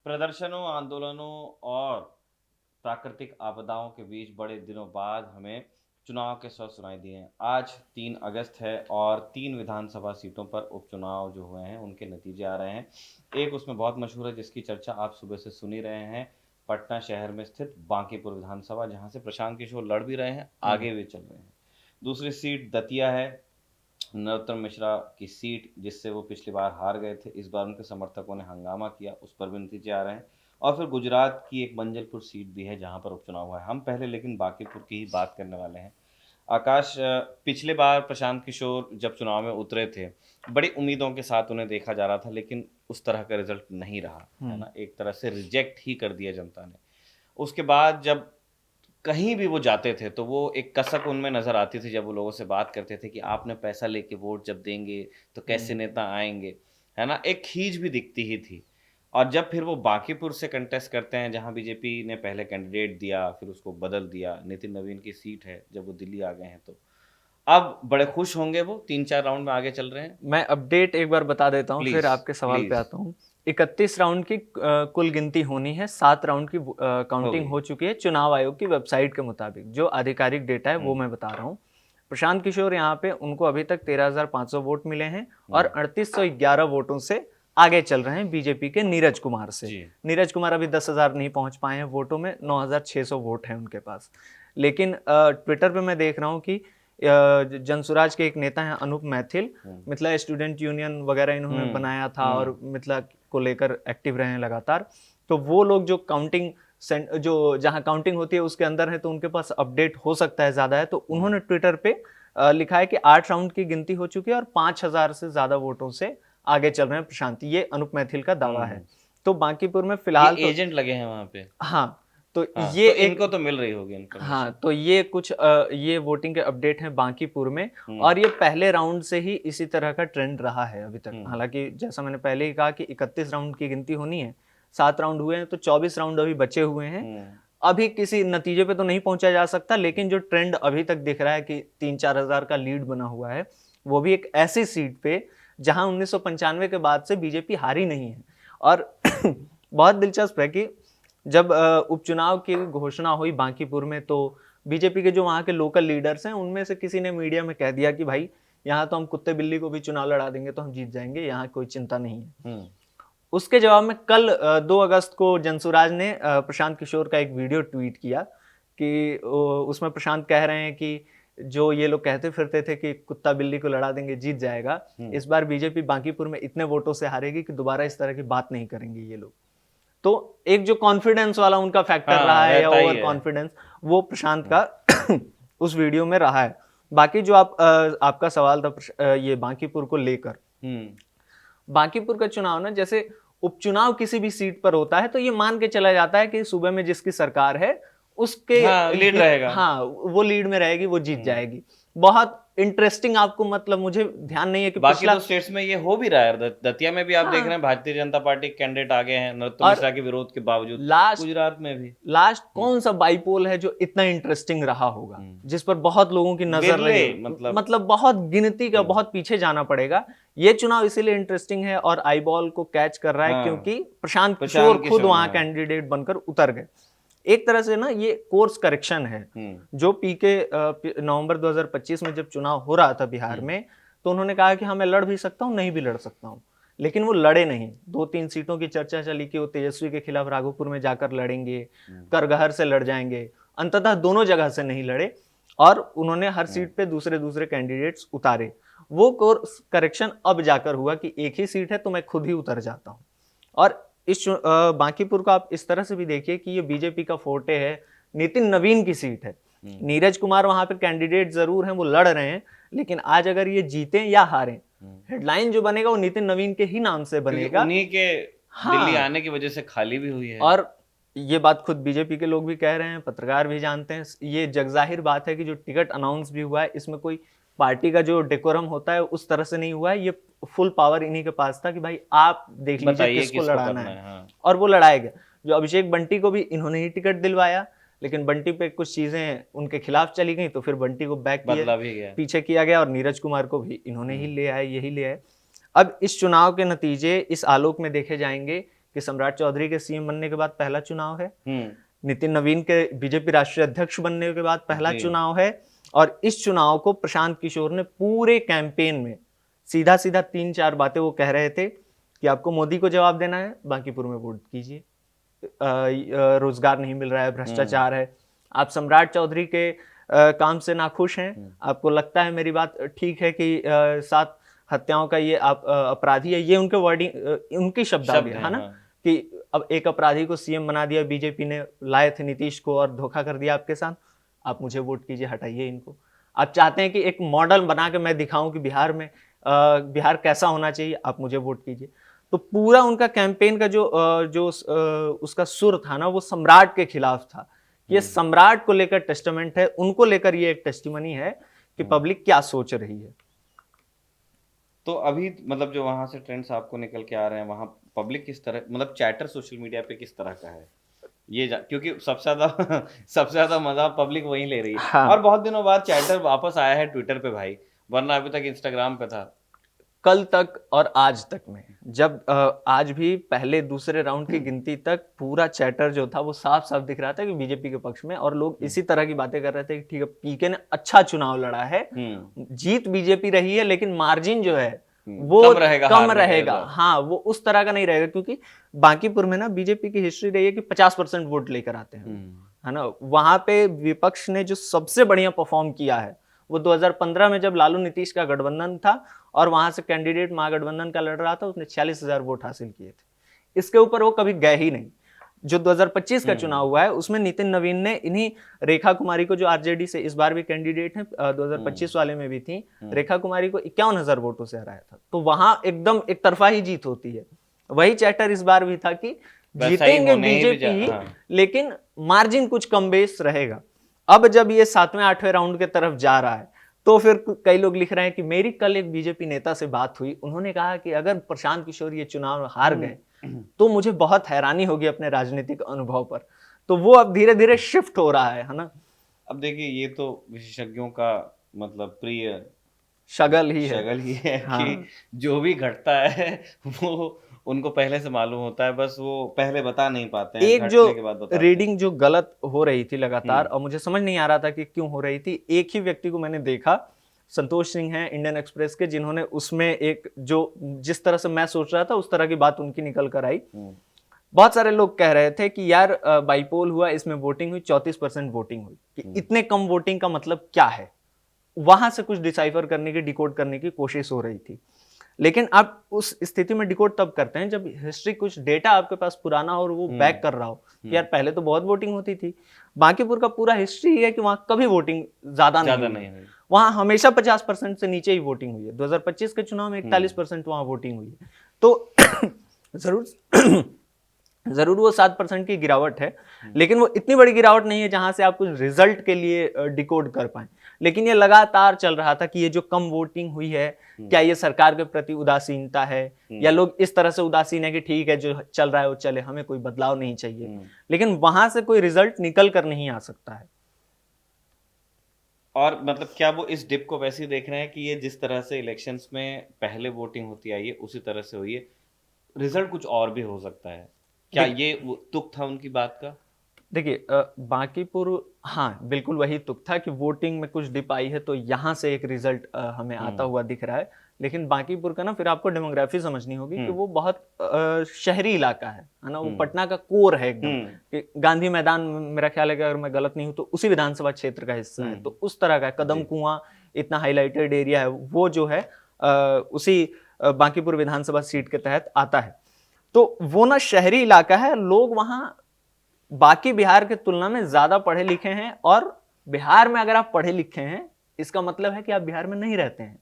प्रदर्शनों, आंदोलनों और प्राकृतिक आपदाओं के बीच बड़े दिनों बाद हमें चुनाव के स्वर सुनाई दिए हैं। आज 3 अगस्त है और 3 विधानसभा सीटों पर उपचुनाव जो हुए हैं, उनके नतीजे आ रहे हैं। एक उसमें बहुत मशहूर है, जिसकी चर्चा आप सुबह से सुन ही रहे हैं, पटना शहर में स्थित बांकीपुर विधानसभा, जहाँ से प्रशांत किशोर लड़ भी रहे हैं, आगे भी चल रहे हैं। दूसरी सीट दतिया है, नरोत्तम मिश्रा की सीट, जिससे वो पिछली बार हार गए थे। इस बार उनके समर्थकों ने हंगामा किया, उस पर भी नतीजे आ रहे हैं। और फिर गुजरात की एक मंजलपुर सीट भी है, जहां पर उपचुनाव हुआ है। हम पहले लेकिन बांकीपुर की ही बात करने वाले हैं। आकाश, पिछले बार प्रशांत किशोर जब चुनाव में उतरे थे, बड़ी उम्मीदों के साथ उन्हें देखा जा रहा था, लेकिन उस तरह का रिजल्ट नहीं रहा, है ना। एक तरह से रिजेक्ट ही कर दिया जनता ने। उसके बाद जब कहीं भी वो जाते थे तो वो एक कसक उनमें नज़र आती थी, जब वो लोगों से बात करते थे कि आपने पैसा लेके वोट जब देंगे तो कैसे नेता आएंगे, है ना। एक खींच भी दिखती ही थी। और जब फिर वो बांकीपुर से कंटेस्ट करते हैं, जहां बीजेपी ने पहले कैंडिडेट दिया, फिर उसको बदल दिया, नितिन नवीन की सीट है, जब वो दिल्ली आ गए हैं, तो अब बड़े खुश होंगे। वो 3-4 राउंड में आगे चल रहे हैं। मैं अपडेट एक बार बता देता हूँ, फिर प्लीज आपके सवाल पे प्लीज। आता हूँ। 31 राउंड की कुल गिनती होनी है, 7 राउंड की काउंटिंग गई। हो चुकी है चुनाव आयोग की वेबसाइट के मुताबिक। जो आधिकारिक डेटा है वो मैं बता रहा हूँ। प्रशांत किशोर यहाँ पे, उनको अभी तक 13,500 वोट मिले हैं और 3811 वोटों से आगे चल रहे हैं बीजेपी के नीरज कुमार से। जी। नीरज कुमार अभी 10,000 नहीं पहुंच पाए हैं वोटों में, 9,600 वोट हैं उनके पास। लेकिन ट्विटर पे मैं देख रहा हूँ कि जनसुराज के एक नेता हैं अनूप मैथिल, मिथिला स्टूडेंट यूनियन वगैरह इन्होंने बनाया था और मिथिला को लेकर एक्टिव रहे हैं लगातार। तो वो लोग जो काउंटिंग जो जहां काउंटिंग होती है उसके अंदर है, तो उनके पास अपडेट हो सकता है ज्यादा है। तो उन्होंने ट्विटर पे लिखा है कि 8 राउंड की गिनती हो चुकी है और 5,000 से ज्यादा वोटों से आगे चल रहे हैं प्रशांत। ये अनूप मैथिल का दावा है। तो बांकीपुर में फिलहाल ये तो एजेंट लगे हैं वहां पे। हाँ, तो हाँ, ये तो एक इनको तो मिल रही होगी हाँ, इन्फॉर्मेशन। तो ये कुछ ये वोटिंग के अपडेट हैं बांकीपुर में। और ये पहले राउंड से ही इसी तरह का ट्रेंड रहा है अभी तक। हालांकि जैसा मैंने पहले ही कहा कि 31 राउंड की गिनती होनी है, 7 राउंड हुए हैं, तो 24 राउंड अभी बचे हुए हैं। अभी किसी नतीजे पे तो नहीं पहुंचा जा सकता, लेकिन जो ट्रेंड अभी तक दिख रहा है कि 3-4 हजार का लीड बना हुआ है, वो भी एक ऐसी सीट पे जहां 1995 के बाद से बीजेपी हारी नहीं है। और बहुत दिलचस्प है कि जब उपचुनाव की घोषणा हुई बांकीपुर में, तो बीजेपी के जो वहां के लोकल लीडर्स हैं, उनमें से किसी ने मीडिया में कह दिया कि भाई यहाँ तो हम कुत्ते बिल्ली को भी चुनाव लड़ा देंगे तो हम जीत जाएंगे, यहाँ कोई चिंता नहीं है। उसके जवाब में कल 2 अगस्त को जनसुराज ने प्रशांत किशोर का एक वीडियो ट्वीट किया कि उसमें प्रशांत कह रहे हैं कि जो ये लोग कहते फिरते थे कि कुत्ता बिल्ली को लड़ा देंगे जीत जाएगा, इस बार बीजेपी बांकीपुर में इतने वोटों से हारेगी कि दोबारा इस तरह की बात नहीं करेंगे ये लोग। तो एक जो कॉन्फिडेंस वाला उनका फैक्टर रहा है या ओवर कॉन्फिडेंस, वो प्रशांत का उस वीडियो में रहा है। बाकी जो आपका सवाल था ये बांकीपुर को लेकर, बांकीपुर का चुनाव ना, जैसे उपचुनाव किसी भी सीट पर होता है तो ये मान के चला जाता है कि सूबे में जिसकी सरकार है उसके लीड रहेगा। हाँ, वो लीड में रहेगी, वो जीत जाएगी। बहुत इंटरेस्टिंग, आपको मतलब मुझे ध्यान नहीं है कि बाकी तो स्टेट्स में ये हो भी रहा है। दतिया में भी आप देख रहे हैं भारतीय जनता पार्टी कैंडिडेट आ गए हैं नरोत्तम मिश्रा के विरोध के बावजूद। गुजरात में भी लास्ट कौन सा बाईपोल है जो इतना इंटरेस्टिंग रहा होगा, जिस पर बहुत लोगों की नजर रही, मतलब बहुत गिनती का, बहुत पीछे जाना पड़ेगा। ये चुनाव इसीलिए इंटरेस्टिंग है और आई बॉल को कैच कर रहा है क्योंकि प्रशांत किशोर खुद वहां कैंडिडेट बनकर उतर गए। एक तरह से ना ये कोर्स करेक्शन है। जो पीके नवंबर 2025 में जब चुनाव हो रहा था बिहार में, तो उन्होंने कहा कि हाँ मैं लड़ भी सकता हूँ, नहीं भी लड़ सकता हूँ, लेकिन वो लड़े नहीं। 2-3 सीटों की चर्चा चली कि वो तेजस्वी के खिलाफ राघोपुर में जाकर लड़ेंगे, करगहर से लड़ जाएंगे, अंततः दोनों जगह से नहीं लड़े और उन्होंने हर सीट पे दूसरे कैंडिडेट्स उतारे। वो कोर्स करेक्शन अब जाकर हुआ कि एक ही सीट है तो मैं खुद ही उतर जाता हूँ। और इस बांकीपुर को आप इस तरह से भी देखिए कि ये बीजेपी का फोर्टे है, नितिन नवीन की सीट है। नीरज कुमार वहां पे कैंडिडेट जरूर हैं, वो लड़ रहे हैं, लेकिन आज अगर ये जीते या हारें, हेडलाइन जो बनेगा वो नितिन नवीन के ही नाम से बनेगा। उन्हीं के दिल्ली आने की वजह से खाली भी हुई है। और ये बात खुद बीजेपी के लोग भी कह रहे हैं, पत्रकार भी जानते हैं। ये जगजाहिर बात है कि जो टिकट अनाउंस भी हुआ है, इसमें कोई पार्टी का जो डेकोरम होता है उस तरह से नहीं हुआ है। ये फुल पावर इन्हीं के पास था कि भाई आप देख लीजिए किसको लड़ाना है। हाँ। और वो लड़ाया गया। जो अभिषेक बंटी को भी इन्होंने ही टिकट दिलवाया, लेकिन बंटी पे कुछ चीजें उनके खिलाफ चली गई, तो फिर बंटी को बैक किया, पीछे किया गया, और नीरज कुमार को भी इन्होंने ही ले आए, यही ले आए। अब इस चुनाव के नतीजे इस आलोक में देखे जाएंगे कि सम्राट चौधरी के सीएम बनने के बाद पहला चुनाव है, नितिन नवीन के बीजेपी राष्ट्रीय अध्यक्ष बनने के बाद पहला चुनाव है, और इस चुनाव को प्रशांत किशोर ने पूरे कैंपेन में सीधा सीधा 3-4 बातें वो कह रहे थे कि आपको मोदी को जवाब देना है, बांकीपुर में वोट कीजिए, रोजगार नहीं मिल रहा है, भ्रष्टाचार है, आप सम्राट चौधरी के काम से नाखुश हैं, आपको लगता है मेरी बात ठीक है कि 7 हत्याओं का ये अपराधी है, ये उनके वर्डिंग उनकी शब्दावली है ना, कि अब एक अपराधी को सीएम बना दिया बीजेपी ने, लाए थे नीतीश को और धोखा कर दिया आपके साथ, आप मुझे वोट कीजिए, हटाइए इनको। आप चाहते हैं कि एक मॉडल बना के मैं दिखाऊं कि बिहार में बिहार कैसा होना चाहिए, आप मुझे वोट कीजिए। तो पूरा उनका कैंपेन का जो उसका सुर था ना, वो सम्राट के खिलाफ था। ये सम्राट को लेकर टेस्टामेंट है, उनको लेकर ये एक टेस्टिमनी है कि पब्लिक क्या सोच रही है। तो अभी मतलब जो वहां से ट्रेंड्स आपको निकल के आ रहे हैं, वहां पब्लिक किस तरह, मतलब चैटर सोशल मीडिया पे किस तरह का है ये क्योंकि सबसे ज्यादा मजा पब्लिक वहीं ले रही है। हाँ। और बहुत दिनों बाद चैटर वापस आया है ट्विटर पे भाई, वरना अभी तक इंस्टाग्राम पे था। कल तक और आज तक में, जब आज भी पहले दूसरे राउंड की गिनती तक पूरा चैटर जो था वो साफ साफ दिख रहा था कि बीजेपी के पक्ष में, और लोग इसी तरह की बातें कर रहे थे कि ठीक है पीके ने अच्छा चुनाव लड़ा है, जीत बीजेपी रही है, लेकिन मार्जिन जो है वो कम रहेगा। हाँ, वो उस तरह का नहीं रहेगा, क्योंकि बांकीपुर में ना बीजेपी की हिस्ट्री रही है कि 50% वोट लेकर आते हैं, है ना। वहां पे विपक्ष ने जो सबसे बढ़िया परफॉर्म किया है वो 2015 में जब लालू नीतीश का गठबंधन था और वहां से कैंडिडेट महागठबंधन का लड़ रहा था, उसने 46,000 वोट हासिल किए थे। इसके ऊपर वो कभी गए ही नहीं। जो 2025 का चुनाव हुआ है उसमें नितिन नवीन ने इन्हीं रेखा कुमारी को, जो आरजेडी से इस बार भी कैंडिडेट है, 2025 वाले में भी थी, रेखा कुमारी को 51,000 वोटों से हराया था। तो वहां एकदम एक तरफा ही जीत होती है। वही चैटर इस बार भी था कि जीतेंगे बीजेपी, लेकिन मार्जिन कुछ कम बेस रहेगा। अब जब ये 7वें 8वें राउंड के तरफ जा रहा है तो फिर कई लोग लिख रहे हैं कि मेरी कल एक बीजेपी नेता से बात हुई, उन्होंने कहा कि अगर प्रशांत किशोर ये चुनाव हार गए तो मुझे बहुत हैरानी होगी अपने राजनीतिक अनुभव पर। तो वो अब धीरे धीरे शिफ्ट हो रहा है ना। अब देखिए ये तो विशेषज्ञों का मतलब प्रिय शगल ही है हाँ। कि जो भी घटता है वो उनको पहले से मालूम होता है, बस वो पहले बता नहीं पाते हैं। एक जो रीडिंग जो गलत हो रही थी लगातार, और मुझे समझ नहीं आ रहा था कि क्यों हो रही थी, एक ही व्यक्ति को मैंने देखा, संतोष सिंह हैं इंडियन एक्सप्रेस के, जिन्होंने उसमें एक जो जिस तरह से मैं सोच रहा था उस तरह की बात उनकी निकल कर आई। बहुत सारे लोग कह रहे थे कि यार बाईपोल हुआ, इसमें वोटिंग हुई, 34% वोटिंग हुई, कि इतने कम वोटिंग का मतलब क्या है। वहां से कुछ डिसाइफर करने की, डिकोड करने की कोशिश हो रही थी। लेकिन आप उस स्थिति में डिकोड तब करते हैं जब हिस्ट्री, कुछ डेटा आपके पास पुराना हो और वो बैक कर रहा हो कि यार पहले तो बहुत वोटिंग होती थी। बांकीपुर का पूरा हिस्ट्री है कि वहां कभी वोटिंग ज्यादा नहीं हुई। वहां हमेशा 50% से नीचे ही वोटिंग हुई है। 2025 के चुनाव में 41% वहां वोटिंग हुई है। तो जरूर वो 7% की गिरावट है, लेकिन वो इतनी बड़ी गिरावट नहीं है जहां से आप कुछ रिजल्ट के लिए डिकोड कर पाए। लेकिन ये लगातार चल रहा था कि ये जो कम वोटिंग हुई है, क्या ये सरकार के प्रति उदासीनता है, या लोग इस तरह से उदासीन है कि ठीक है जो चल रहा है वो चले, हमें कोई बदलाव नहीं चाहिए। लेकिन वहां से कोई रिजल्ट निकल कर नहीं आ सकता है। और मतलब क्या वो इस डिप को वैसे ही देख रहे हैं कि ये जिस तरह से इलेक्शंस में पहले वोटिंग होती आई है उसी तरह से हुई है, रिजल्ट कुछ और भी हो सकता है? क्या ये तुक था उनकी बात का? देखिए बांकीपुर, हाँ बिल्कुल वही तुक था कि वोटिंग में कुछ डिप आई है तो यहाँ से एक रिजल्ट हमें आता हुआ दिख रहा है। लेकिन बांकीपुर का ना फिर आपको डेमोग्राफी समझनी होगी कि वो बहुत शहरी इलाका है ना, वो पटना का कोर है एकदम। गांधी मैदान मेरा ख्याल है कि अगर मैं गलत नहीं हूँ तो उसी विधानसभा क्षेत्र का हिस्सा है। तो उस तरह का कदम कुआं इतना हाईलाइटेड एरिया है, वो जो है उसी बांकीपुर विधानसभा सीट के तहत आता है। तो वो ना शहरी इलाका है, लोग वहां बाकी बिहार के तुलना में ज्यादा पढ़े लिखे हैं। और बिहार में अगर आप पढ़े लिखे हैं इसका मतलब है कि आप बिहार में नहीं रहते हैं,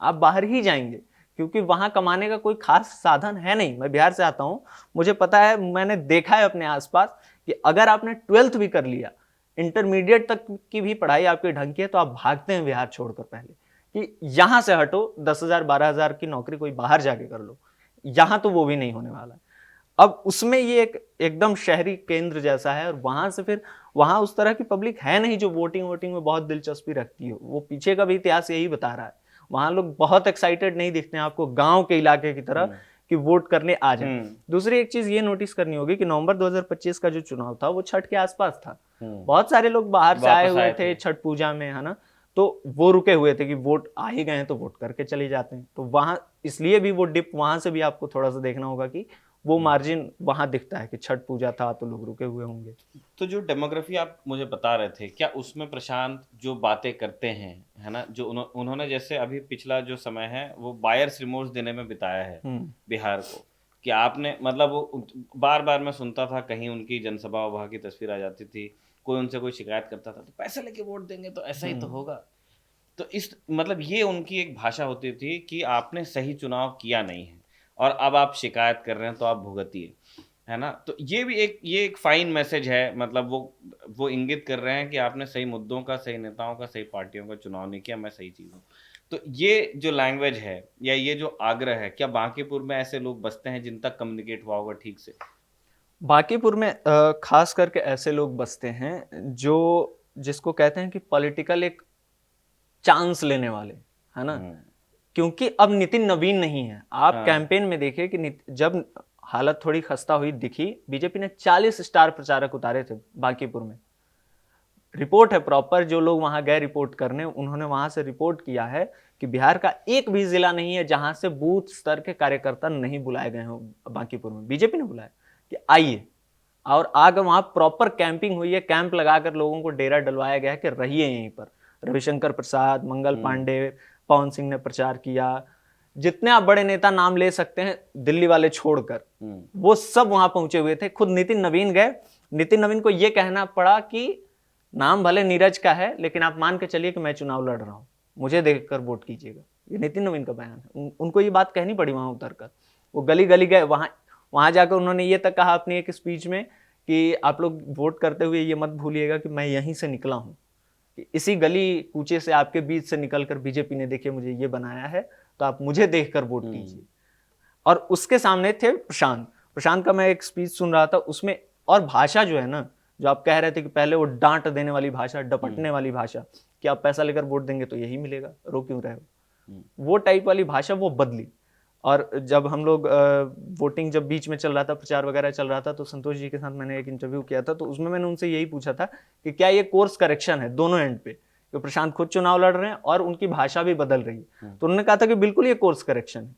आप बाहर ही जाएंगे, क्योंकि वहां कमाने का कोई खास साधन है नहीं। मैं बिहार से आता हूं, मुझे पता है, मैंने देखा है अपने आसपास कि अगर आपने 12th भी कर लिया, इंटरमीडिएट तक की भी पढ़ाई आपकी ढंग की है, तो आप भागते हैं बिहार छोड़कर पहले कि यहां से हटो, 10,000 12,000 की नौकरी कोई बाहर जाके कर लो। यहां तो वो भी नहीं होने वाला है। अब उसमें ये एकदम शहरी केंद्र जैसा है, और वहां से फिर वहां उस तरह की पब्लिक है नहीं जो वोटिंग में बहुत दिलचस्पी रखती है। वो पीछे का भी इतिहास यही बता रहा है। वहां लोग बहुत एक्साइटेड नहीं दिखते हैं आपको गांव के इलाके की तरह कि वोट करने आ जाए। दूसरी एक चीज ये नोटिस करनी होगी कि नवंबर 2025 का जो चुनाव था वो छठ के आसपास था। बहुत सारे लोग बाहर से आए हुए थे छठ पूजा में, है ना, तो वो रुके हुए थे कि वोट आ ही गए हैं तो वोट करके चले जाते हैं। तो वहां इसलिए भी वो डिप वहां से भी आपको थोड़ा सा देखना होगा कि वो मार्जिन वहां दिखता है कि छठ पूजा था तो लोग रुके हुए होंगे। तो जो डेमोग्राफी आप मुझे बता रहे थे, क्या उसमें प्रशांत जो बातें करते हैं, है ना, जो उन्होंने जैसे अभी पिछला जो समय है वो बायर्स रिमोर्स देने में बिताया है बिहार को, कि आपने मतलब वो बार बार मैं सुनता था, कहीं उनकी जनसभा वहाँ की तस्वीर आ जाती थी, कोई उनसे कोई शिकायत करता था तो पैसे लेके वोट देंगे तो ऐसा ही तो होगा। तो इस मतलब ये उनकी एक भाषा होती थी कि आपने सही चुनाव किया नहीं है और अब आप शिकायत कर रहे हैं तो आप भुगतिए, है ना। तो ये एक फाइन मैसेज है, मतलब वो इंगित कर रहे हैं कि आपने सही मुद्दों का, सही नेताओं का, सही पार्टियों का चुनाव नहीं किया, मैं सही चीज हूँ। तो ये जो लैंग्वेज है या ये जो आग्रह है, क्या बांकीपुर में ऐसे लोग बसते हैं जिन तक कम्युनिकेट हुआ होगा ठीक से? बांकीपुर में खास करके ऐसे लोग बसते हैं जो जिसको कहते हैं कि पॉलिटिकल एक चांस लेने वाले, है ना। क्योंकि अब नितिन नवीन नहीं है। आप कैंपेन में देखिए कि जब हालत थोड़ी खस्ता हुई दिखी, बीजेपी ने 40 स्टार प्रचारक उतारे थे बांकीपुर में। रिपोर्ट है प्रॉपर, जो लोग वहां गए रिपोर्ट करने, उन्होंने वहां से रिपोर्ट किया है कि बिहार का एक भी जिला नहीं है जहां से बूथ स्तर के कार्यकर्ता नहीं बुलाए गए हो। बांकीपुर में बीजेपी ने बुलाया कि आइए, और आगे वहां प्रॉपर कैंपिंग हुई है, कैंप लगाकर लोगों को डेरा डलवाया गया है कि रहिए यहीं पर। रविशंकर प्रसाद, मंगल पांडे, पवन सिंह ने प्रचार किया, जितने आप बड़े नेता नाम ले सकते हैं दिल्ली वाले छोड़कर, वो सब वहां पहुंचे हुए थे। खुद नितिन नवीन गए। नितिन नवीन को यह कहना पड़ा कि नाम भले नीरज का है लेकिन आप मान के चलिए कि मैं चुनाव लड़ रहा हूं, मुझे देखकर वोट कीजिएगा। ये नितिन नवीन का बयान है। उनको ये बात कहनी पड़ी वहां उतरकर। वो गली गली गए, वहां जाकर उन्होंने ये तक कहा अपनी एक स्पीच में कि आप लोग वोट करते हुए ये मत भूलिएगा कि मैं यहीं से निकला हूं, कि इसी गली कूचे से आपके बीच से निकलकर बीजेपी ने देखिए मुझे ये बनाया है, तो आप मुझे देखकर वोट कीजिए। और उसके सामने थे प्रशांत का मैं एक स्पीच सुन रहा था, उसमें और भाषा जो है ना, जो आप कह रहे थे कि पहले वो डांट देने वाली भाषा, डपटने वाली भाषा कि आप पैसा लेकर वोट देंगे तो यही मिलेगा, रो क्यों रहे हो, वो टाइप वाली भाषा वो बदली। और जब हम लोग वोटिंग जब बीच में चल रहा था, प्रचार वगैरह चल रहा था, तो संतोष जी के साथ मैंने एक इंटरव्यू किया था, तो उसमें मैंने उनसे यही पूछा था कि क्या ये कोर्स करेक्शन है दोनों एंड पे, कि प्रशांत खुद चुनाव लड़ रहे हैं और उनकी भाषा भी बदल रही है। तो उन्होंने कहा था कि बिल्कुल ये कोर्स करेक्शन है।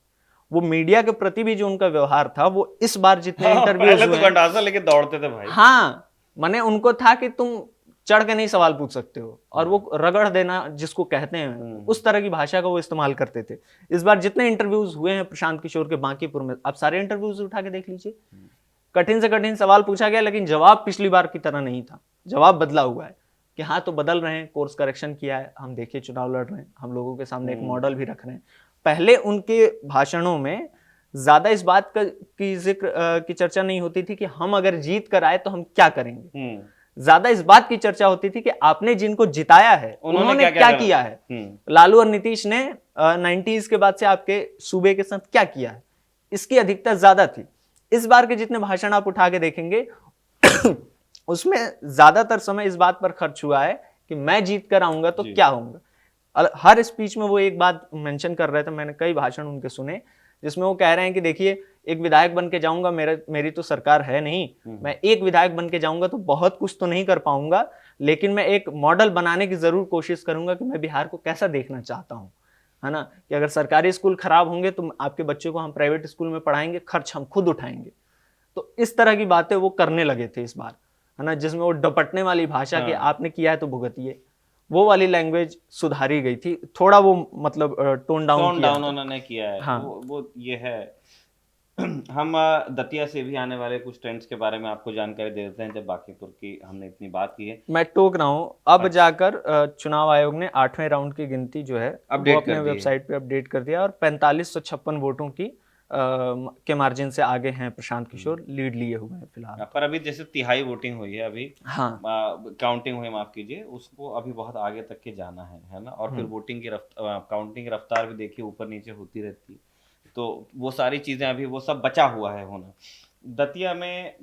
वो मीडिया के प्रति भी जो उनका व्यवहार था, वो इस बार जितने इंटरव्यूज पहले तो गंडासा लेके दौड़ते थे भाई। हाँ, माने उनको था कि तुम चढ़ के नहीं सवाल पूछ सकते हो, और वो रगड़ देना जिसको कहते हैं, उस तरह की भाषा का वो इस्तेमाल करते थे। इस बार जितने इंटरव्यूज हुए हैं प्रशांत किशोर के बांकीपुर में, आप सारे इंटरव्यूज उठा के देख लीजिए, कठिन से कठिन सवाल पूछा गया लेकिन जवाब पिछली बार की तरह नहीं था। जवाब बदला हुआ है कि हाँ तो बदल रहे हैं, कोर्स करेक्शन किया है, हम देखिए चुनाव लड़ रहे हैं, हम लोगों के सामने एक मॉडल भी रख रहे हैं। पहले उनके भाषणों में ज्यादा इस बात की जिक्र की चर्चा नहीं होती थी कि हम अगर जीत कर आए तो हम क्या करेंगे, ज्यादा इस बात की चर्चा होती थी कि आपने जिनको जिताया है उन्होंने क्या किया है। लालू और नीतीश ने 90s के बाद से आपके सूबे के साथ क्या किया है, इसकी अधिकता ज्यादा थी। इस बार के जितने भाषण आप उठा के देखेंगे उसमें ज्यादातर समय इस बात पर खर्च हुआ है कि मैं जीत कर आऊंगा तो क्या होगा। हर स्पीच में वो एक बात मेंशन कर रहे थे, मैंने कई भाषण उनके सुने जिसमें वो कह रहे हैं कि देखिए एक विधायक बन के जाऊंगा, मेरी तो सरकार है नहीं, मैं एक विधायक बन के जाऊंगा तो बहुत कुछ तो नहीं कर पाऊंगा, लेकिन मैं एक मॉडल बनाने की जरूर कोशिश करूंगा कि मैं बिहार को कैसा देखना चाहता हूं, है ना, कि अगर सरकारी स्कूल खराब होंगे तो आपके बच्चों को हम प्राइवेट स्कूल में पढ़ाएंगे, खर्च हम खुद उठाएंगे। तो इस तरह की बातें वो करने लगे थे इस बार, है ना, जिसमें वो डपटने वाली भाषा की आपने किया है तो भुगतिए, वो वाली लैंग्वेज सुधारी गई थी थोड़ा, वो मतलब टोन डाउन उन्होंने किया है। हाँ। वो ये है। हम दतिया से भी आने वाले कुछ ट्रेंड्स के बारे में आपको जानकारी दे देते हैं, जब बांकीपुर की हमने इतनी बात की है। मैं टोक रहा हूँ अब जाकर चुनाव आयोग ने 8वें राउंड की गिनती जो है वो अपने वेबसाइट पे अपडेट कर दिया, और 4556 वोटों की के मार्जिन से आगे हैं प्रशांत किशोर, लीड लिए हुए हैं फिलहाल। पर अभी जैसे तिहाई वोटिंग हुई है अभी, हाँ काउंटिंग हुई, माफ कीजिए, उसको अभी बहुत आगे तक के जाना है ना, और फिर वोटिंग की काउंटिंग की रफ्तार भी देखिए ऊपर नीचे होती रहती है, तो वो सारी चीजें अभी वो सब बचा हुआ है होना।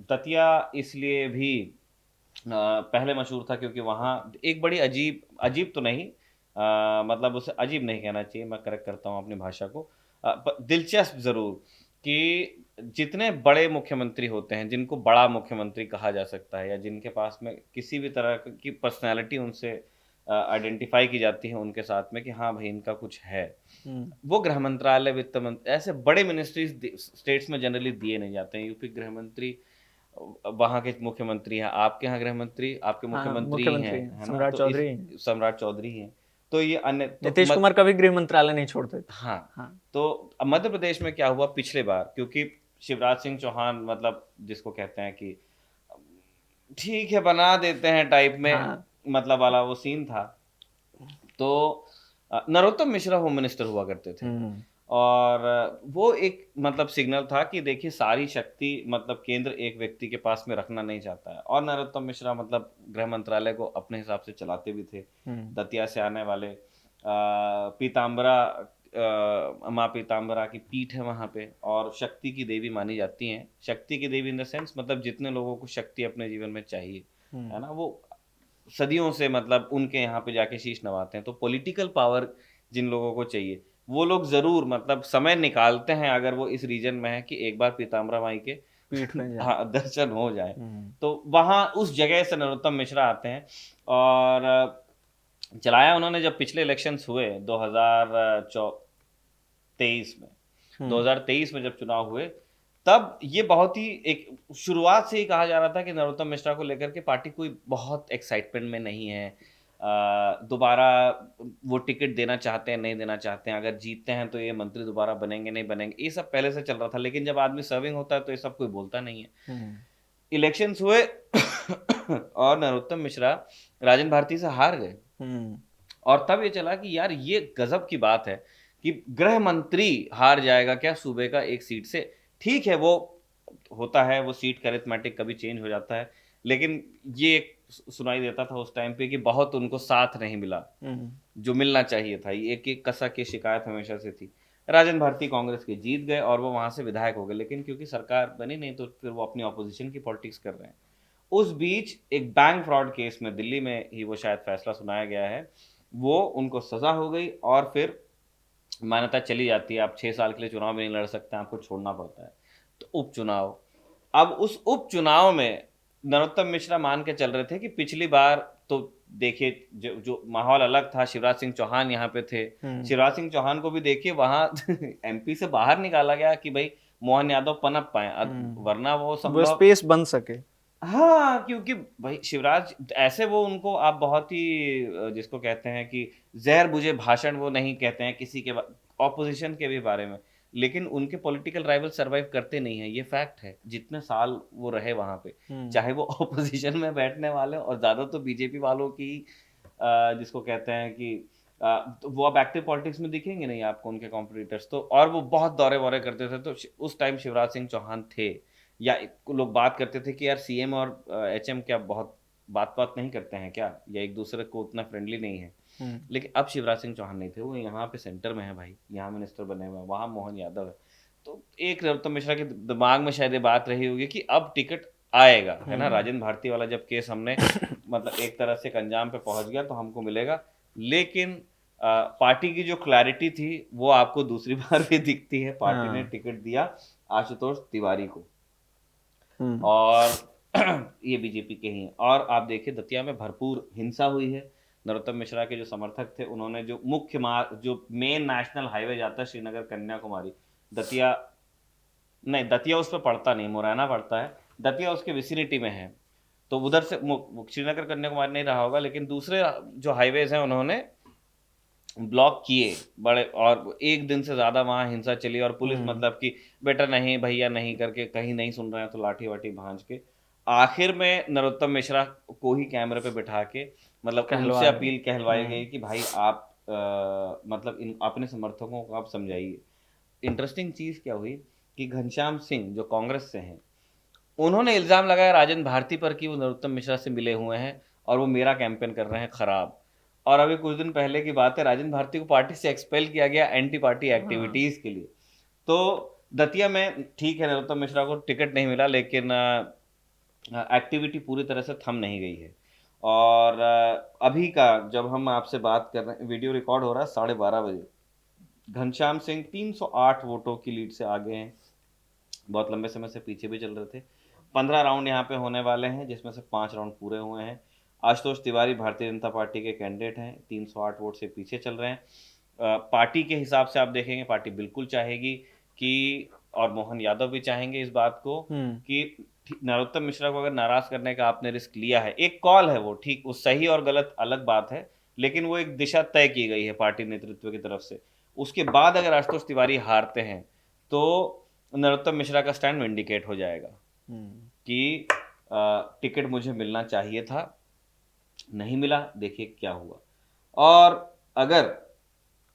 दतिया इसलिए भी पहले मशहूर था क्योंकि वहाँ एक बड़ी अजीब तो नहीं, मतलब उसे अजीब नहीं कहना चाहिए, मैं करेक्ट करता हूँ अपनी भाषा को, दिलचस्प जरूर कि जितने बड़े मुख्यमंत्री होते हैं, जिनको बड़ा मुख्यमंत्री कहा जा सकता है या जिनके पास में किसी भी तरह की पर्सनैलिटी उनसे आइडेंटिफ़ाई की जाती है उनके साथ में कि हाँ भाई इनका कुछ है। हुँ। वो गृह मंत्रालय, वित्त मंत्री ऐसे बड़े मिनिस्ट्रीज़ स्टेट्स में जनरली दिए नहीं जाते हैं। यूपी गृह मंत्री वहाँ के मुख्यमंत्री हैं, आपके यहाँ गृह मंत्री आपके हाँ, मुख्यमंत्री ही हैं, मुख्यमंत्री है ना? सम्राट तो इस चौधरी। सम्राट चौधरी हैं। तो ये अन्य तो नीतीश कुमार कभी गृह मंत्रालय नहीं छोड़ते थे। हाँ, हाँ। तो अब मध्य प्रदेश में क्या हुआ पिछले बार, क्योंकि शिवराज सिंह चौहान मतलब जिसको कहते हैं कि ठीक है बना देते हैं टाइप में हाँ। मतलब वाला वो सीन था। तो नरोत्तम मिश्रा होम मिनिस्टर हुआ करते थे हुँ। और वो एक मतलब सिग्नल था कि देखिए सारी शक्ति मतलब केंद्र एक व्यक्ति के पास में रखना नहीं चाहता है और नरोत्तम मिश्रा मतलब गृह मंत्रालय को अपने हिसाब से चलाते भी थे। हुँ। दतिया से आने वाले पीताम्बरा माँ पीताम्बरा की पीठ है वहाँ पे और शक्ति की देवी मानी जाती हैं। शक्ति की देवी इन द सेंस मतलब जितने लोगों को शक्ति अपने जीवन में चाहिए, हुँ। है ना? वो सदियों से मतलब उनके यहाँ पे जाके शीश नवाते हैं। तो पॉलिटिकल पावर जिन लोगों को चाहिए, वो लोग ज़रूर मतलब समय निकालते हैं अगर वो इस रीजन में है कि एक बार पीताम्बरा माई के पीठ में जाए। हाँ, दर्शन हो जाए। हुँ। तो वहाँ उस जगह से नरोत्तम मिश्रा आते हैं और चलाया उन्होंने जब पिछले इलेक्शंस हुए 2023 में। हुँ। 2023 में जब चुनाव हुए, तब ये बहुत ही एक शुरुआत से ही कहा जा रहा था कि नरोत्तम मिश्रा को लेकर के पार्टी कोई बहुत एक्साइटमेंट में नहीं है। दोबारा वो टिकट देना चाहते हैं, नहीं देना चाहते हैं, अगर जीतते हैं तो ये मंत्री दोबारा बनेंगे, नहीं बनेंगे, ये सब पहले से चल रहा था। लेकिन जब आदमी सर्विंग होता है तो ये सब कोई बोलता नहीं है। हुँ। इलेक्शंस हुए और नरोत्तम मिश्रा राजन भारती से हार गए। हुँ। और तब ये चला कि यार ये गजब की बात है कि गृह मंत्री हार जाएगा क्या सूबे का एक सीट से। ठीक है वो होता है, वो सीट का अरिथमेटिक कभी चेंज हो जाता है, लेकिन ये एक सुनाई देता था उस टाइम पे कि बहुत उनको साथ नहीं मिला हुँ। जो मिलना चाहिए था। ये एक कसा की शिकायत हमेशा से थी। राजन भारती कांग्रेस के जीत गए और वो वहां से विधायक हो गए, लेकिन क्योंकि सरकार बनी नहीं तो फिर वो अपनी ऑपोजिशन की पॉलिटिक्स कर रहे हैं। उस बीच एक बैंक फ्रॉड केस में दिल्ली में ही वो शायद फैसला सुनाया गया है, वो उनको सज़ा हो गई और फिर मान्यता चली जाती है, आप 6 साल के लिए चुनाव भी नहीं लड़ सकते, आपको छोड़ना पड़ता है। तो उपचुनाव, अब उस उपचुनाव में नरोत्तम मिश्रा मान के चल रहे थे कि पिछली बार तो देखिए जो जो माहौल अलग था, शिवराज सिंह चौहान यहाँ पे थे। हुँ। शिवराज सिंह चौहान को भी देखिए वहाँ एमपी से बाहर निकाला गया कि भई मोहन यादव पनप पाएँ, हुँ। वरना वो वो संभव स्पेस बन सके। हाँ, क्योंकि भाई शिवराज ऐसे वो उनको आप बहुत ही जिसको कहते हैं कि ज़हर बुझे भाषण वो नहीं कहते हैं किसी के ऑपोज़िशन के भी बारे में। लेकिन उनके पॉलिटिकल राइवल सर्वाइव करते नहीं हैं, ये फैक्ट है। जितने साल वो रहे वहाँ पे, हुँ। चाहे वो ऑपोज़िशन में बैठने वाले हों और ज़्यादा तो बीजेपी वालों की जिसको कहते हैं कि तो वो अब एक्टिव पॉलिटिक्स में दिखेंगे नहीं आपको उनके कॉम्पिटिटर्स तो और वो बहुत दौरे-वौरे करते थे, तो उस टाइम शिवराज सिंह चौहान थे। या लोग बात करते थे कि यार सीएम और एचएम क्या बहुत बात-वात नहीं करते हैं क्या? या एक-दूसरे को उतना फ्रेंडली नहीं है? हुँ। लेकिन अब शिवराज सिंह चौहान नहीं थे, वो यहाँ पे सेंटर में है भाई, यहाँ मिनिस्टर बने हुए हैं, वहाँ मोहन यादव है। तो एक नरोत्तम मिश्रा के दिमाग में शायद ये बात रही होगी कि अब टिकट आएगा, है ना? हुँ। राजेंद्र भारती वाला जब केस हमने मतलब एक तरह से एक अंजाम पे पहुँच गया तो हमको मिलेगा। लेकिन पार्टी की जो क्लैरिटी थी, वो आपको दूसरी बार भी दिखती है। पार्टी ने हाँ। टिकट दिया आशुतोष तिवारी को। हुँ। और ये बीजेपी के ही हैं और आप देखिए दतिया में भरपूर हिंसा हुई है। नरोत्तम मिश्रा के जो समर्थक थे उन्होंने जो मुख्य मार्ग जो मेन नेशनल हाईवे जाता है श्रीनगर कन्याकुमारी, दतिया नहीं दतिया उस पे पड़ता नहीं, मुरैना पड़ता है। दतिया उसके विसिनिटी में है। तो उधर से श्रीनगर कन्याकुमारी नहीं रहा होगा, लेकिन दूसरे जो हाईवेज़ हैं उन्होंने ब्लॉक किए बड़े और 1 दिन से ज़्यादा वहाँ हिंसा चली और पुलिस हुँ। मतलब कि बेटा नहीं भैया नहीं करके कहीं नहीं सुन रहे हैं तो लाठी-वाठी भाँज के आखिर में नरोत्तम मिश्रा को ही कैमरे पे बिठा के मतलब उनसे कहलवाया। अपील कहलवाई हुँ। गई कि भाई आप मतलब इन अपने समर्थकों को आप समझाइए। इंटरेस्टिंग चीज़ क्या हुई कि घनश्याम सिंह जो कांग्रेस से हैं, उन्होंने इल्ज़ाम लगाया राजन भारती पर कि वो नरोत्तम मिश्रा से मिले हुए हैं और वो मेरा कैंपेन कर रहे हैं खराब। और अभी कुछ दिन पहले की बात है राजन भारती को पार्टी से एक्सपेल किया गया एंटी पार्टी हाँ। एक्टिविटीज़ के लिए। तो दतिया में ठीक है नरोत्तम मिश्रा को टिकट नहीं मिला लेकिन एक्टिविटी पूरी तरह से थम नहीं गई है। और अभी का जब हम आपसे बात कर रहे हैं वीडियो रिकॉर्ड हो रहा है 12:30 बजे। घनश्याम सिंह 308 वोटों की लीड से आगे हैं। बहुत लंबे समय से पीछे भी चल रहे थे। 15 राउंड यहाँ पे होने वाले हैं, जिसमें से 5 राउंड पूरे हुए हैं। आशुतोष तिवारी भारतीय जनता पार्टी के कैंडिडेट हैं, 308 वोट से पीछे चल रहे हैं। पार्टी के हिसाब से आप देखेंगे, पार्टी बिल्कुल चाहेगी कि, और मोहन यादव भी चाहेंगे इस बात को कि नरोत्तम मिश्रा को अगर नाराज करने का आपने रिस्क लिया है, एक कॉल है वो, ठीक, वो सही और गलत अलग बात है, लेकिन वो एक दिशा तय की गई है पार्टी नेतृत्व की तरफ से। उसके बाद अगर आशुतोष तिवारी हारते हैं तो नरोत्तम मिश्रा का स्टैंड विंडिकेट हो जाएगा कि टिकट मुझे मिलना चाहिए था, नहीं मिला, देखिए क्या हुआ। और अगर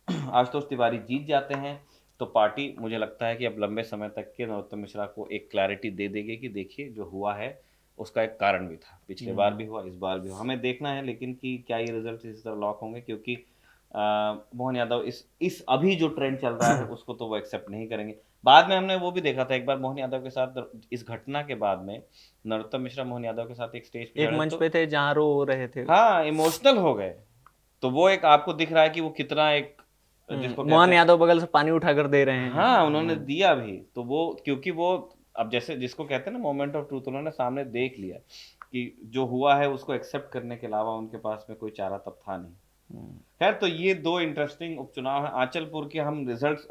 आशुतोष तिवारी जीत जाते हैं तो पार्टी, मुझे लगता है कि अब लंबे समय तक के नरोत्तम मिश्रा को एक क्लैरिटी दे देगी कि देखिए जो हुआ है उसका एक कारण भी था, पिछले बार भी हुआ, इस बार भी हुआ। हमें देखना है लेकिन कि क्या ये रिजल्ट इस तरह लॉक होंगे, क्योंकि मोहन यादव इस अभी जो ट्रेंड चल रहा है उसको तो वो एक्सेप्ट नहीं करेंगे। बाद में हमने वो भी देखा था एक बार मोहन यादव के साथ, इस घटना के बाद में नरोत्तम मिश्रा मोहन यादव के साथ एक स्टेज पे एक मंच पे थे जहाँ रो रहे थे, हाँ, इमोशनल हो गए। तो वो एक आपको दिख रहा है कि वो कितना एक, जिसको मोहन यादव बगल से पानी उठाकर दे रहे हैं। हाँ, उन्होंने दिया भी, तो वो, क्योंकि वो अब जैसे जिसको कहते हैं ना मोमेंट ऑफ ट्रूथ, उन्होंने सामने देख लिया कि जो हुआ है उसको एक्सेप्ट करने के अलावा उनके पास में कोई चारा तब था नहीं। खैर, तो ये 2 इंटरेस्टिंग उपचुनाव है। आंचलपुर के हम रिजल्ट्स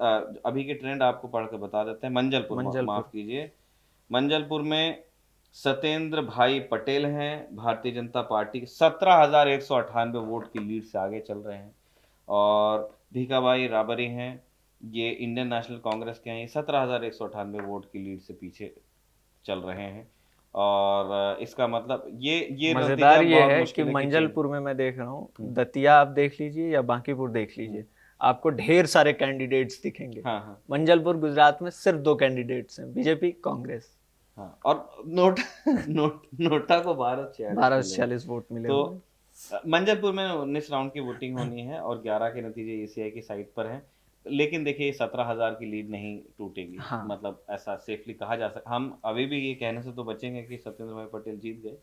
अभी के ट्रेंड आपको पढ़ के बता देते हैं। मंजलपुर, माफ कीजिए, मंजलपुर में सत्येंद्र भाई पटेल हैं भारतीय जनता पार्टी के, 17,198 वोट की लीड से आगे चल रहे हैं। और भीखाभाई राबरी हैं, ये इंडियन नेशनल कांग्रेस के हैं, ये 17,198 वोट की लीड से पीछे चल रहे हैं। और इसका मतलब ये मजेदार ये है कि मंजलपुर में मैं देख रहा हूँ, दतिया आप देख लीजिए या बांकीपुर देख लीजिए, आपको ढेर सारे कैंडिडेट्स दिखेंगे। हाँ। मंजलपुर गुजरात में सिर्फ 2 कैंडिडेट्स हैं, बीजेपी कांग्रेस। हाँ, और नोटा को 1246 वोट मिले। तो मंजलपुर में 19 राउंड की वोटिंग होनी है और 11 के नतीजे ईसीआई की साइट पर हैं। लेकिन देखिए 17,000 की लीड नहीं टूटेगी। हाँ। मतलब ऐसा सेफली कहा जा सकता, हम अभी भी ये कहने से तो बचेंगे कि सत्येंद्र भाई पटेल जीत गए,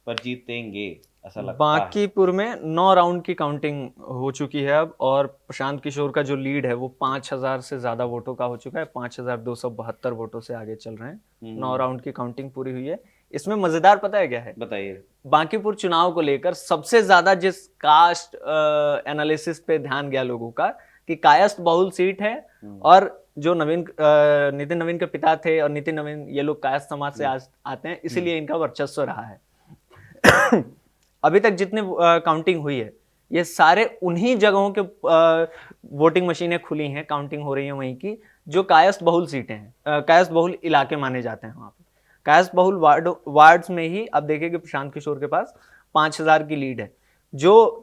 पर जीतेंगे ऐसा लगता है। बांकीपुर में 9 राउंड की काउंटिंग हो चुकी है अब, और प्रशांत किशोर का जो लीड है वो 5,000 से ज्यादा वोटों का हो चुका है, 5,272 वोटों से आगे चल रहे हैं। 9 राउंड की काउंटिंग पूरी हुई है। इसमें मजेदार पता है क्या है? बताइए। बांकीपुर चुनाव को लेकर सबसे ज्यादा जिस कास्ट एनालिसिस पे ध्यान गया लोगों का कि कायस्थ बहुल सीट है, और जो नितिन नवीन के पिता थे, और नितिन नवीन ये लोग कायस्थ समाज से आते हैं, इसीलिए इनका वर्चस्व रहा है। अभी तक जितने काउंटिंग हुई है ये सारे उन्हीं जगहों के वोटिंग मशीनें खुली हैं, काउंटिंग हो रही है वहीं की, जो कायस्थ बहुल सीटें हैं, कायस्थ बहुल इलाके माने जाते हैं। वहां पे कायस्थ बहुल वार्ड्स में ही अब देखिए कि प्रशांत किशोर के पास 5,000 की लीड है। जो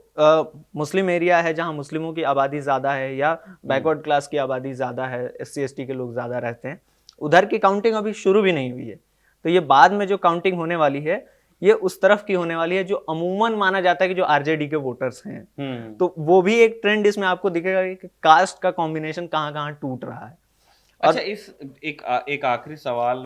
मुस्लिम एरिया है जहां मुस्लिमों की आबादी ज्यादा है या बैकवर्ड क्लास की आबादी ज्यादा है, SC ST के लोग ज्यादा रहते हैं, उधर की काउंटिंग अभी शुरू भी नहीं हुई है। तो ये बाद में जो काउंटिंग होने वाली है ये उस तरफ की होने वाली है जो अमूमन माना जाता है कि जो RJD के वोटर्स हैं। तो वो भी एक ट्रेंड इसमें आपको दिखेगा कि कास्ट का कॉम्बिनेशन कहाँ कहाँ टूट रहा है। अच्छा, इस एक आखिरी सवाल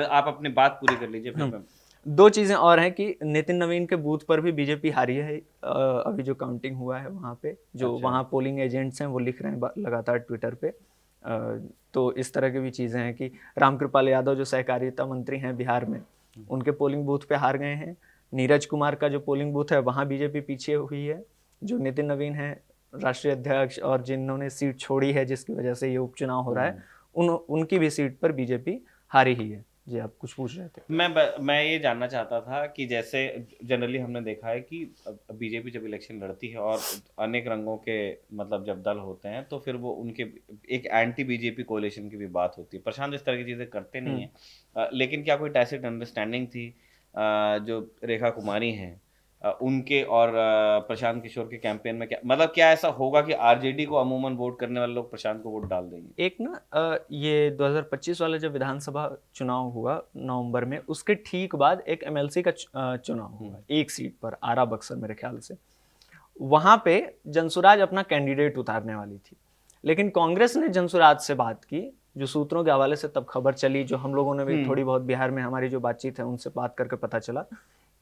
आप अपनी बात पूरी कर लीजिए, फिर 2 चीजें और हैं कि नितिन नवीन के बूथ पर भी बीजेपी हारी है। अभी जो काउंटिंग हुआ है वहां पे जो वहां पोलिंग एजेंट्स हैं वो लिख रहे हैं लगातार ट्विटर पे। तो इस तरह की भी चीजें हैं कि रामकृपाल यादव जो सहकारिता मंत्री हैं बिहार में, उनके पोलिंग बूथ पे हार गए हैं। नीरज कुमार का जो पोलिंग बूथ है वहां बीजेपी पीछे हुई है। जो नितिन नवीन है राष्ट्रीय अध्यक्ष और जिन्होंने सीट छोड़ी है जिसकी वजह से ये उपचुनाव हो रहा है, उनकी भी सीट पर बीजेपी हारी ही है। जी, आप कुछ पूछ रहे थे। मैं ये जानना चाहता था कि जैसे जनरली हमने देखा है कि बीजेपी जब इलेक्शन लड़ती है और अनेक रंगों के मतलब जब दल होते हैं तो फिर वो उनके एक एंटी बीजेपी कोalition की भी बात होती है। प्रशांत इस तरह की चीज़ें करते नहीं है, लेकिन क्या कोई टैसिट अंडरस्टैंडिंग थी जो रेखा कुमारी हैं उनके और प्रशांत किशोर के कैंपेन में? क्या मतलब क्या ऐसा होगा कि RJD को अमूमन वोट करने वाले लोग प्रशांत को वोट डाल देंगे? एक ना ये 2025 वाला जब विधानसभा चुनाव हुआ नवंबर में, उसके ठीक बाद एक MLC का चुनाव हुआ एक सीट पर, आरा बक्सर मेरे ख्याल से। वहां पे जनसुराज अपना कैंडिडेट उतारने वाली थी, लेकिन कांग्रेस ने जनसुराज से बात की, जो सूत्रों के हवाले से तब खबर चली, जो हम लोगों ने भी थोड़ी बहुत बिहार में हमारी जो बातचीत है उनसे बात करके पता चला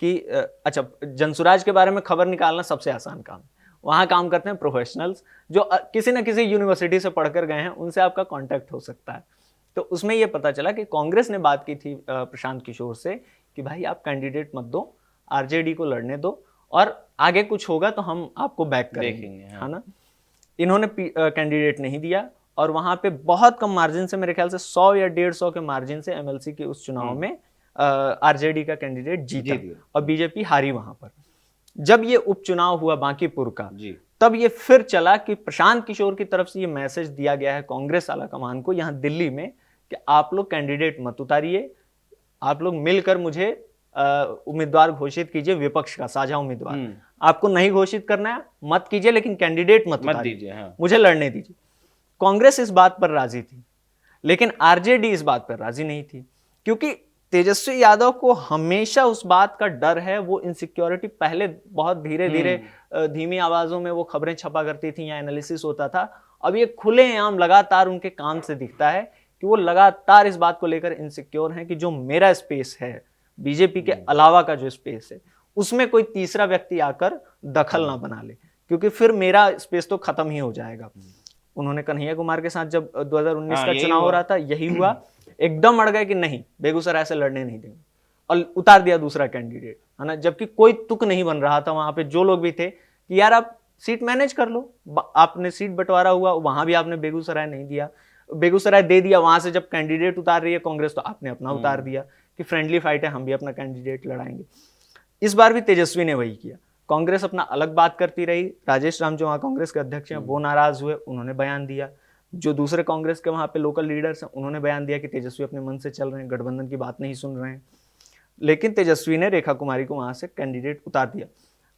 कि अच्छा, जनसुराज के बारे में खबर निकालना सबसे आसान काम है। वहाँ काम करते हैं प्रोफेशनल्स जो किसी न किसी यूनिवर्सिटी से पढ़कर गए हैं, उनसे आपका कांटेक्ट हो सकता है। तो उसमें ये पता चला कि कांग्रेस ने बात की थी प्रशांत किशोर से कि भाई आप कैंडिडेट मत दो, आरजेडी को लड़ने दो, और आगे कुछ होगा तो हम आपको बैक करेंगे, है ना। इन्होंने कैंडिडेट नहीं दिया और वहां पे बहुत कम मार्जिन से, मेरे ख्याल से 100 या 150 के मार्जिन से एमएलसी के उस चुनाव में आरजेडी का कैंडिडेट जीता और बीजेपी हारी वहां पर। जब ये उपचुनाव हुआ बांकीपुर का, तब ये फिर चला कि प्रशांत किशोर की तरफ से ये मैसेज दिया गया है कांग्रेस आला कमान को यहां दिल्ली में कि आप लोग कैंडिडेट मत उतारिए, आप लोग मिलकर मुझे उम्मीदवार घोषित कीजिए, विपक्ष का साझा उम्मीदवार। आपको नहीं घोषित करना है मत कीजिए, लेकिन कैंडिडेट मत दीजिए, मुझे लड़ने दीजिए। कांग्रेस इस बात पर राजी थी, लेकिन आरजेडी इस बात पर राजी नहीं थी, क्योंकि तेजस्वी यादव को हमेशा उस बात का डर है, वो इनसिक्योरिटी पहले बहुत धीरे धीरे धीमी आवाजों में वो खबरें छपा करती थी या एनालिसिस होता था, अब ये खुलेआम लगातार उनके काम से दिखता है कि वो लगातार इस बात को लेकर इनसिक्योर हैं कि जो मेरा स्पेस है, बीजेपी के अलावा का जो स्पेस है, उसमें कोई तीसरा व्यक्ति आकर दखल ना बना ले, क्योंकि फिर मेरा स्पेस तो खत्म ही हो जाएगा। उन्होंने कन्हैया कुमार के साथ जब 2019 का चुनाव हो रहा था, यही हुआ, एकदम अड़ गए कि नहीं, बेगूसराय से लड़ने नहीं देंगे, और उतार दिया दूसरा कैंडिडेट, है ना। जबकि कोई तुक नहीं बन रहा था वहां पे, जो लोग भी थे कि यार आप सीट मैनेज कर लो, आपने सीट बंटवारा हुआ, वहां भी आपने बेगूसराय नहीं दिया, बेगूसराय दे दिया, वहां से जब कैंडिडेट उतार रही है कांग्रेस तो आपने अपना उतार दिया कि फ्रेंडली फाइट है, हम भी अपना कैंडिडेट लड़ाएंगे। इस बार भी तेजस्वी ने वही किया, कांग्रेस अपना अलग बात करती रही। राजेश राम जो वहां कांग्रेस के अध्यक्ष हैं वो नाराज हुए, उन्होंने बयान दिया। जो दूसरे कांग्रेस के वहां पे लोकल लीडर्स हैं उन्होंने बयान दिया कि तेजस्वी अपने मन से चल रहे हैं, गठबंधन की बात नहीं सुन रहे हैं। लेकिन तेजस्वी ने रेखा कुमारी को वहां से कैंडिडेट उतार दिया।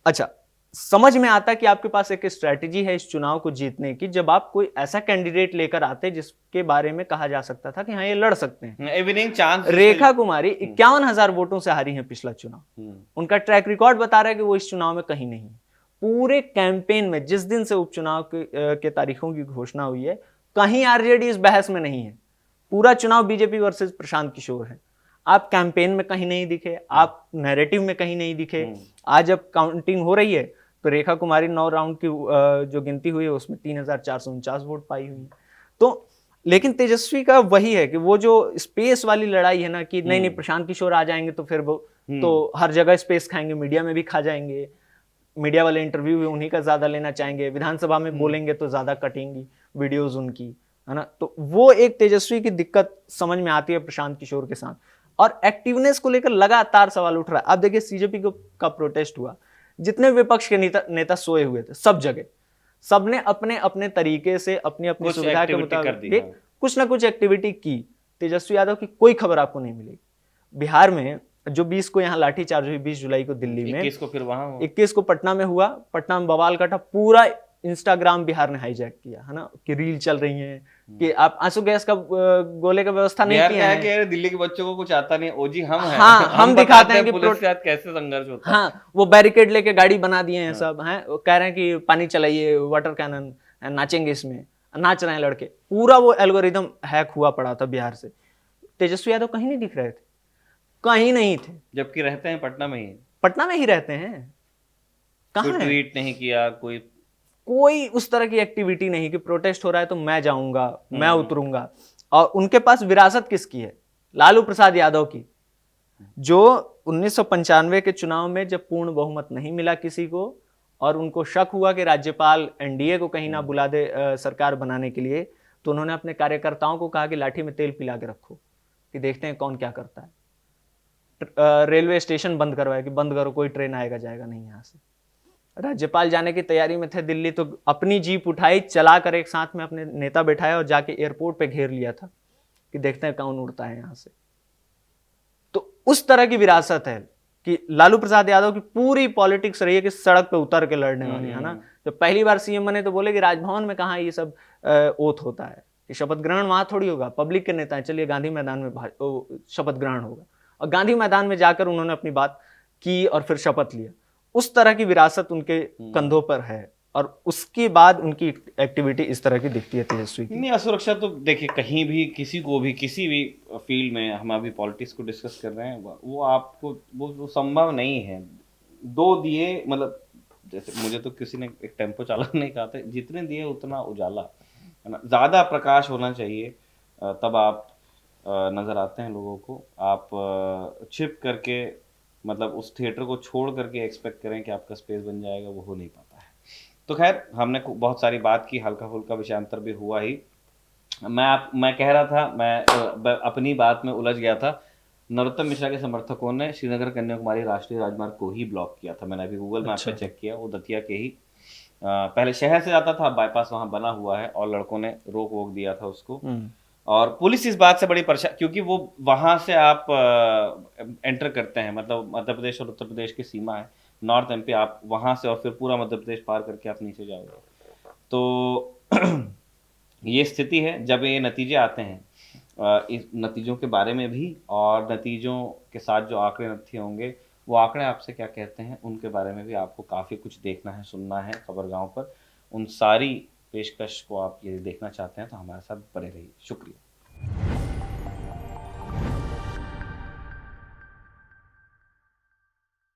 अच्छा, समझ में आता कि आपके पास एक स्ट्रैटेजी है इस चुनाव को जीतने की, जब आप कोई ऐसा कैंडिडेट लेकर आते जिसके बारे में कहा जा सकता था कि हाँ ये लड़ सकते हैं। चांस रेखा कुमारी 51,000 वोटों से हारी हैं पिछला चुनाव, उनका ट्रैक रिकॉर्ड बता रहा है कि वो इस चुनाव में कहीं नहीं। पूरे कैंपेन में जिस दिन से उपचुनाव के तारीखों की घोषणा हुई है, कहीं आरजेडी इस बहस में नहीं है। पूरा चुनाव बीजेपी वर्सेस प्रशांत किशोर है। आप कैंपेन में कहीं नहीं दिखे, आप नैरेटिव में कहीं नहीं दिखे। आज जब काउंटिंग हो रही है तो रेखा कुमारी 9 राउंड की जो गिनती हुई है उसमें 3,449 वोट पाई हुई है। तो लेकिन तेजस्वी का वही है कि वो जो स्पेस वाली लड़ाई है ना, कि नहीं प्रशांत किशोर आ जाएंगे तो फिर वो तो हर जगह स्पेस खाएंगे, मीडिया में भी खा जाएंगे, मीडिया वाले इंटरव्यू भी उन्हीं का ज्यादा लेना चाहेंगे, विधानसभा में बोलेंगे तो ज्यादा कटेंगी वीडियोज उनकी, है ना। तो वो एक तेजस्वी की दिक्कत समझ में आती है प्रशांत किशोर के साथ। और एक्टिवनेस को लेकर लगातार सवाल उठ रहा है। आप देखिए सीजेपी का प्रोटेस्ट हुआ, जितने विपक्ष के नेता सोए हुए थे, सब जगह सबने अपने अपने तरीके से अपनी अपनी सुविधा के मुताबिक कुछ ना कुछ एक्टिविटी की। तेजस्वी यादव की कोई खबर आपको नहीं मिलेगी। बिहार में जो 20 को यहाँ लाठीचार्ज हुई, 20 जुलाई को दिल्ली में, 21 को फिर वहां 21 को पटना में हुआ, पटना में बवाल काटा, पूरा इंस्टाग्राम बिहार ने हाईजैक किया, है ना, कि रील चल रही है कि आप आंसू गैस का गोले का व्यवस्था नहीं किया है कि दिल्ली के बच्चों को कुछ आता नहीं, ओजी हम हैं, हाँ, हम दिखाते हैं कि पुलिस के साथ कैसे संघर्ष होता है। हाँ, वो बैरिकेड लेके गाड़ी बना दिए हैं सब, हैं, कह रहे हैं कि पानी चलाइए, वाटर कैनन, नाचेंगे इसमें, नाच रहे हैं लड़के। पूरा वो एल्गोरिदम हैक हुआ पड़ा था बिहार से। तेजस्वी यादव कहीं नहीं दिख रहे थे, कहीं नहीं थे, जबकि रहते हैं पटना में ही रहते हैं। कहाँ ट्वीट नहीं किया, कोई उस तरह की एक्टिविटी नहीं कि प्रोटेस्ट हो रहा है तो मैं जाऊंगा, मैं उतरूंगा। और उनके पास विरासत किसकी है? लालू प्रसाद यादव की, जो 1995 के चुनाव में जब पूर्ण बहुमत नहीं मिला किसी को और उनको शक हुआ कि राज्यपाल एनडीए को कहीं ना बुला दे सरकार बनाने के लिए, तो उन्होंने अपने कार्यकर्ताओं को कहा कि लाठी में तेल पिला के रखो कि देखते हैं कौन क्या करता है। रेलवे स्टेशन बंद करवाया कि बंद करो, कोई ट्रेन आएगा जाएगा नहीं यहाँ से। राज्यपाल जाने की तैयारी में थे दिल्ली, तो अपनी जीप उठाई, चला कर एक साथ में अपने नेता बैठाया और जाके एयरपोर्ट पे घेर लिया था कि देखते हैं कौन उड़ता है यहाँ से। तो उस तरह की विरासत है कि लालू प्रसाद यादव की पूरी पॉलिटिक्स रही है कि सड़क पे उतर के लड़ने वाली, है ना। जब पहली बार सीएम बने तो बोले कि राजभवन में कहाँ ये सब ओथ होता है, कि शपथ ग्रहण वहां थोड़ी होगा, पब्लिक के नेता है, चलिए गांधी मैदान में शपथ ग्रहण होगा। और गांधी मैदान में जाकर उन्होंने अपनी बात की और फिर शपथ लिया। उस तरह की विरासत उनके कंधों पर है और उसके बाद उनकी एक्टिविटी इस तरह की दिखती है तेजस्वी की। नहीं, असुरक्षा तो देखिए कहीं भी किसी को भी किसी भी फील्ड में, हम अभी पॉलिटिक्स को डिस्कस कर रहे हैं, वो आपको वो संभव नहीं है। 2 दिए, मतलब जैसे मुझे तो किसी ने एक टेम्पो चालक ने कहा था, जितने दिए उतना उजाला, है ना, ज्यादा प्रकाश होना चाहिए, तब आप नज़र आते हैं लोगों को, आप छिप करके मतलब उस थिएटर को छोड़ करके एक्सपेक्ट करें कि आपका स्पेस बन जाएगा, वो हो नहीं पाता है। तो खैर हमने बहुत सारी बात की, हल्का फुल्का विषयांतर भी हुआ ही। मैं कह रहा था, मैं अपनी बात में उलझ गया था। नरोत्तम मिश्रा के समर्थकों ने श्रीनगर कन्याकुमारी राष्ट्रीय राजमार्ग को ही ब्लॉक किया था। मैंने अभी गूगल मैप पे चेक किया, वो दतिया के ही पहले शहर से जाता था, बाईपास वहाँ बना हुआ है और लड़कों ने रोक वोक दिया था उसको। और पुलिस इस बात से बड़ी परेशान, क्योंकि वो वहाँ से आप एंटर करते हैं, मतलब मध्य प्रदेश और उत्तर प्रदेश की सीमा है, नॉर्थ एमपी, आप वहाँ से और फिर पूरा मध्य प्रदेश पार करके आप नीचे जाओगे। तो ये स्थिति है। जब ये नतीजे आते हैं, इस नतीजों के बारे में भी और नतीजों के साथ जो आंकड़े नत्थे होंगे, वो आंकड़े आपसे क्या कहते हैं, उनके बारे में भी आपको काफ़ी कुछ देखना है, सुनना है खबरगांव पर। उन सारी पेशकश को आप यदि देखना चाहते हैं तो हमारे साथ बने रहिए। शुक्रिया।